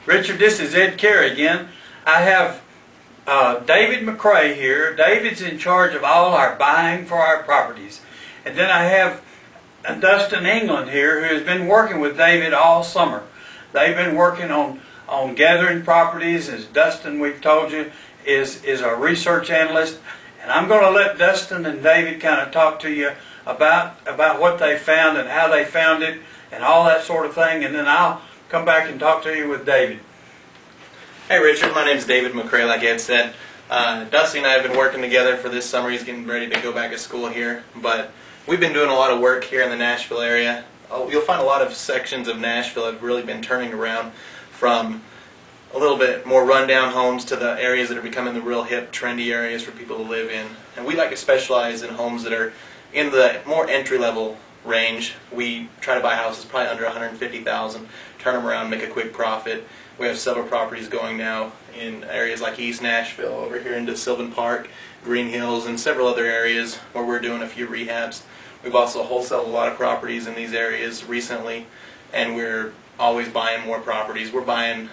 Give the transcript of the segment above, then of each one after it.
Richard, this is Ed Cary again. I have David McCrae here. David's in charge of all our buying for our properties. And then I have Dustin England here, who has been working with David all summer. They've been working on gathering properties. As Dustin, we've told you, is our research analyst. And I'm going to let Dustin and David kind of talk to you about what they found and how they found it and all that sort of thing. And then I'll come back and talk to you with David. Hey Richard, my name's David McCrae, like Ed said. Dusty and I have been working together for this summer. He's getting ready to go back to school here. But we've been doing a lot of work here in the Nashville area. You'll find a lot of sections of Nashville have really been turning around from a little bit more rundown homes to the areas that are becoming the real hip, trendy areas for people to live in. And we like to specialize in homes that are in the more entry-level range. We try to buy houses probably under $150,000, turn them around, make a quick profit. We have several properties going now in areas like East Nashville, over here into Sylvan Park, Green Hills, and several other areas where we're doing a few rehabs. We've also wholesaled a lot of properties in these areas recently, and we're always buying more properties. We're buying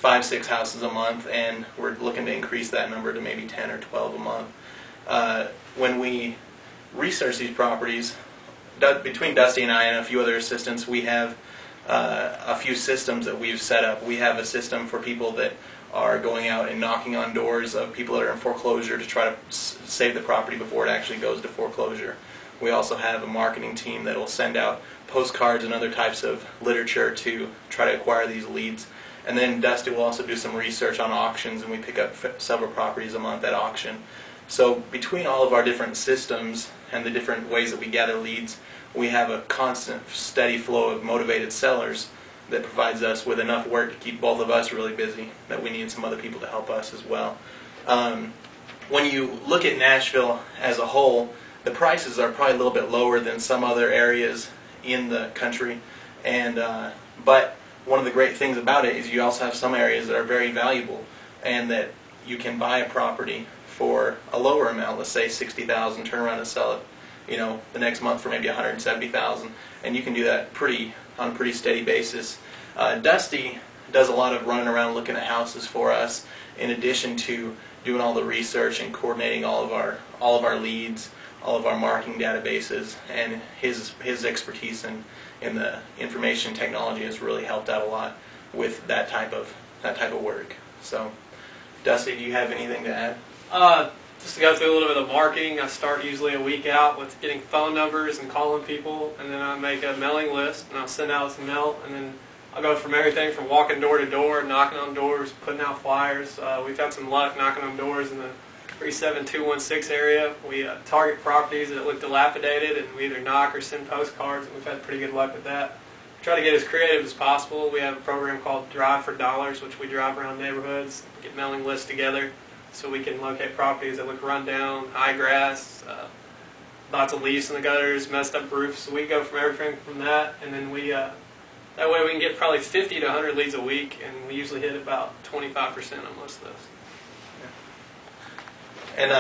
5-6 houses a month, and we're looking to increase that number to maybe 10 or 12 a month. When we research these properties, between Dusty and I and a few other assistants, we have a few systems that we've set up. We have a system for people that are going out and knocking on doors of people that are in foreclosure to try to save the property before it actually goes to foreclosure. We also have a marketing team that will send out postcards and other types of literature to try to acquire these leads. And then Dusty will also do some research on auctions, and we pick up several properties a month at auction. So between all of our different systems and the different ways that we gather leads, we have a constant, steady flow of motivated sellers that provides us with enough work to keep both of us really busy, that we need some other people to help us as well. When you look at Nashville as a whole, the prices are probably a little bit lower than some other areas in the country, but one of the great things about it is you also have some areas that are very valuable, and that you can buy a property for a lower amount, let's say $60,000, turn around and sell it, the next month for maybe $170,000, and you can do that on a pretty steady basis. Dusty does a lot of running around looking at houses for us, in addition to doing all the research and coordinating all of our leads, all of our marketing databases, and his expertise in the information technology has really helped out a lot with that type of work. So, Dusty, do you have anything to add? Just to go through a little bit of marketing, I start usually a week out with getting phone numbers and calling people, and then I make a mailing list, and I'll send out some mail, and then I'll go from everything from walking door to door, knocking on doors, putting out flyers. We've had some luck knocking on doors in the 37216 area. We target properties that look dilapidated, and we either knock or send postcards, and we've had pretty good luck with that. Try to get as creative as possible. We have a program called Drive for Dollars, which we drive around neighborhoods, get mailing lists together, so we can locate properties that look run down, high grass, lots of leaves in the gutters, messed up roofs. So we go from everything from that, and then that way we can get probably 50 to 100 leads a week, and we usually hit about 25% on most of those. And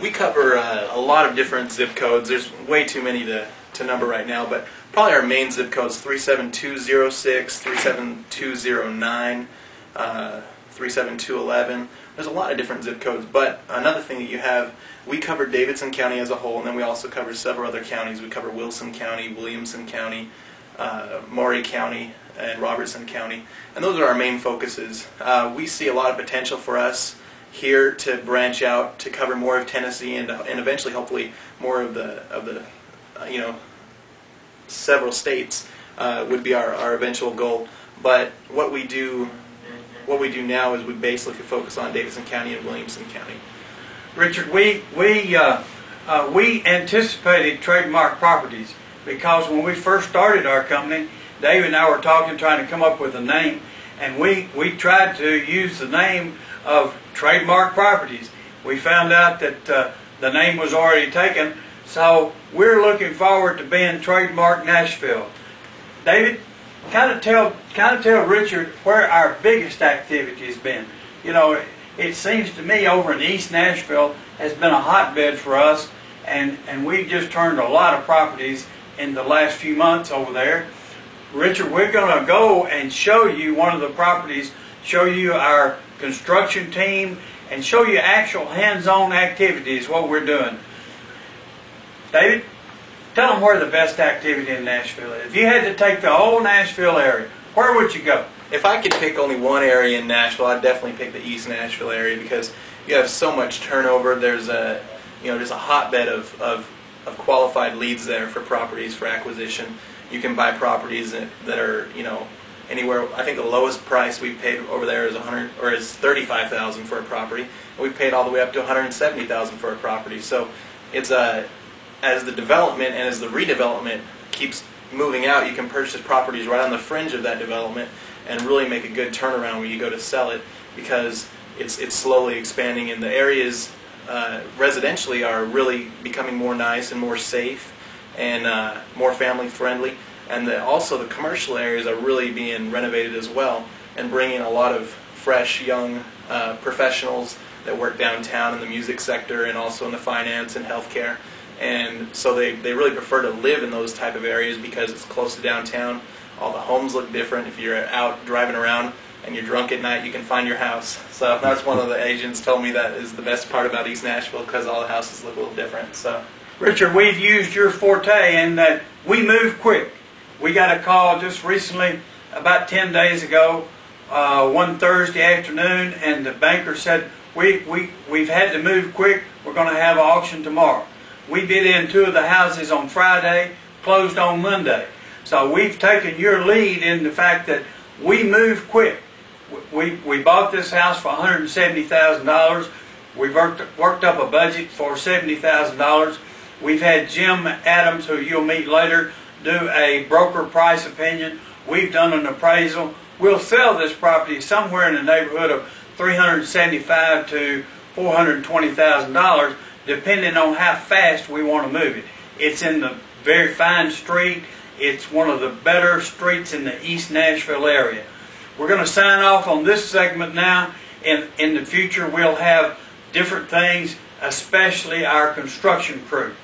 we cover a lot of different zip codes. There's way too many to number right now, but probably our main zip codes: 37206, 37209, 37211. There's a lot of different zip codes, but another thing that you have, we cover Davidson County as a whole, and then we also cover several other counties. We cover Wilson County, Williamson County, Maury County, and Robertson County, and those are our main focuses. We see a lot of potential for us here to branch out to cover more of Tennessee, and eventually, hopefully, more of the several states would be our eventual goal. But what we do now is we basically focus on Davidson County and Williamson County. Richard, we anticipated Trademark Properties because when we first started our company, Dave and I were talking, trying to come up with a name, and we tried to use the name of Trademark Properties. We found out that the name was already taken, so we're looking forward to being Trademark Nashville. David, kind of tell Richard where our biggest activity has been. It seems to me over in East Nashville has been a hotbed for us, and we've just turned a lot of properties in the last few months over there. Richard, we're going to go and show you one of the properties, show you our construction team, and show you actual hands-on activities, what we're doing. David, tell them where the best activity in Nashville is. If you had to take the whole Nashville area, where would you go? If I could pick only one area in Nashville, I'd definitely pick the East Nashville area because you have so much turnover. There's a hotbed of qualified leads there for properties for acquisition. You can buy properties that are anywhere. I think the lowest price we've paid over there is $35,000 for a property. And we've paid all the way up to $170,000 for a property. So it's as the development and as the redevelopment keeps moving out, you can purchase properties right on the fringe of that development and really make a good turnaround when you go to sell it because it's slowly expanding and the areas residentially are really becoming more nice and more safe and more family friendly, and also the commercial areas are really being renovated as well and bringing a lot of fresh young professionals that work downtown in the music sector and also in the finance and healthcare. And so they really prefer to live in those type of areas because it's close to downtown. All the homes look different. If you're out driving around and you're drunk at night, you can find your house. So that's one of the agents told me that is the best part about East Nashville because all the houses look a little different. So, Richard, we've used your forte in that we move quick. We got a call just recently, about 10 days ago, one Thursday afternoon, and the banker said, we've had to move quick. We're going to have an auction tomorrow. We bid in 2 of the houses on Friday, closed on Monday. So we've taken your lead in the fact that we move quick. We bought this house for $170,000. We've worked up a budget for $70,000. We've had Jim Adams, who you'll meet later, do a broker price opinion. We've done an appraisal. We'll sell this property somewhere in the neighborhood of $375,000 to $420,000, depending on how fast we want to move it. It's in the very fine street. It's one of the better streets in the East Nashville area. We're going to sign off on this segment now. In the future, we'll have different things, especially our construction crew.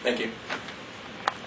Thank you.